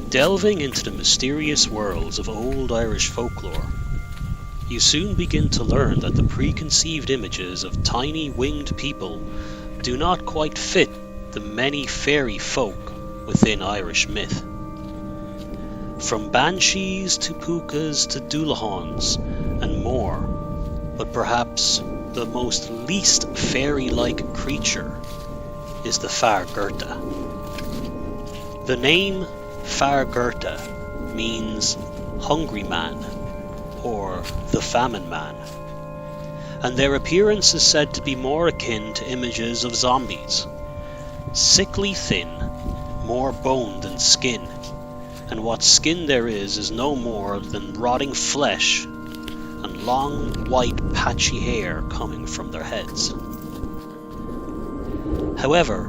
Delving into the mysterious worlds of old Irish folklore, you soon begin to learn that the preconceived images of tiny winged people do not quite fit the many fairy folk within Irish myth. From banshees to pukas to doulahans and more, but perhaps the most least fairy-like creature is the Fear Gorta. The name Fear Gorta means hungry man or the famine man, and their appearance is said to be more akin to images of zombies, sickly thin, more bone than skin, and what skin there is no more than rotting flesh and long white patchy hair coming from their heads. However,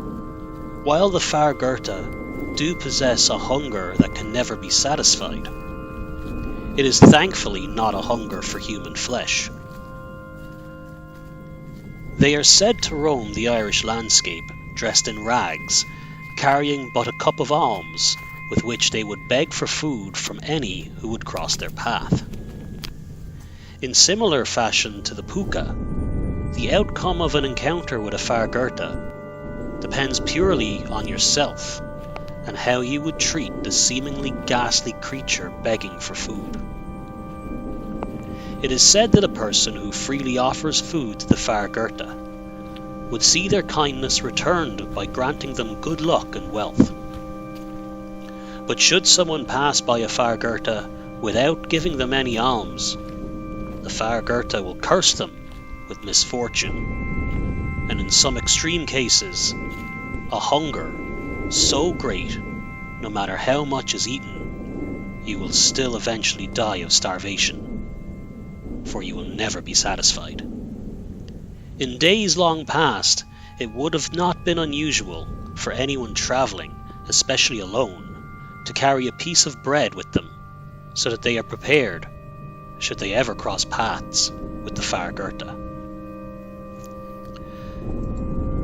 while the Fear Gorta do possess a hunger that can never be satisfied, it is thankfully not a hunger for human flesh. They are said to roam the Irish landscape dressed in rags, carrying but a cup of alms with which they would beg for food from any who would cross their path. In similar fashion to the puka, the outcome of an encounter with a Fear Gorta depends purely on yourself and how you would treat the seemingly ghastly creature begging for food. It is said that a person who freely offers food to the Fear Gorta would see their kindness returned by granting them good luck and wealth. But should someone pass by a Fear Gorta without giving them any alms, the Fear Gorta will curse them with misfortune, and in some extreme cases, a hunger so great, no matter how much is eaten, you will still eventually die of starvation, for you will never be satisfied. In days long past, it would have not been unusual for anyone travelling, especially alone, to carry a piece of bread with them, so that they are prepared should they ever cross paths with the Fear Gorta.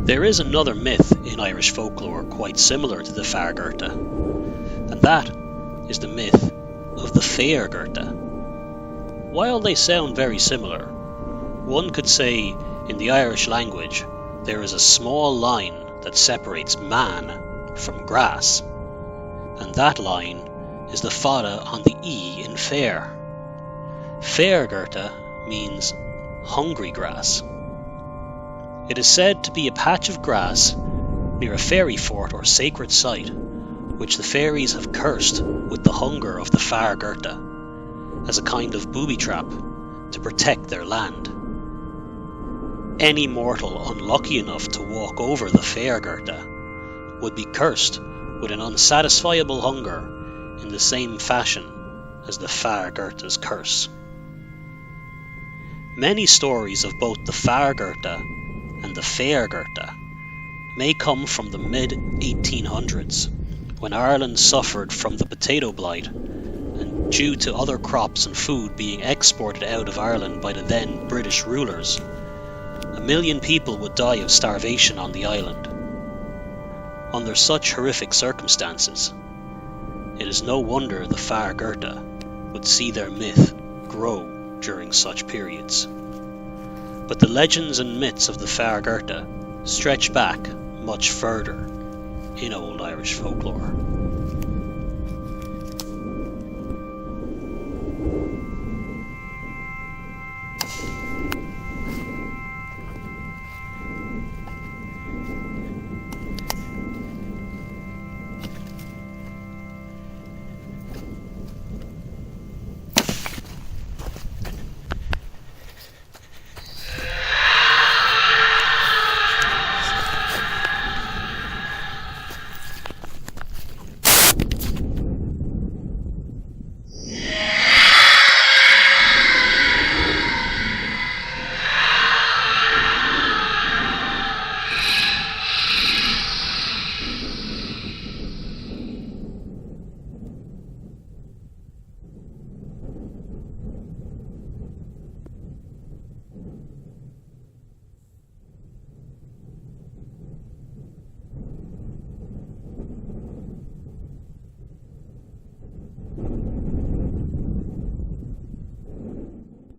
There is another myth in Irish folklore quite similar to the Fear Gorta, and that is the myth of the Fear Gorta. While they sound very similar, one could say in the Irish language there is a small line that separates man from grass, and that line is the fada on the E in fair. Fear Gorta means hungry grass. It is said to be a patch of grass near a fairy fort or sacred site, which the fairies have cursed with the hunger of the Fear Gorta, as a kind of booby trap to protect their land. Any mortal unlucky enough to walk over the Fear Gorta would be cursed with an unsatisfiable hunger in the same fashion as the Fear Gorta's curse. Many stories of both the Fear Gorta and the Fear Gorta may come from the mid-1800s, when Ireland suffered from the potato blight, and due to other crops and food being exported out of Ireland by the then British rulers, 1 million people would die of starvation on the island. Under such horrific circumstances, it is no wonder the Fear Gorta would see their myth grow during such periods. But the legends and myths of the Fear Gorta stretch back much further in old Irish folklore.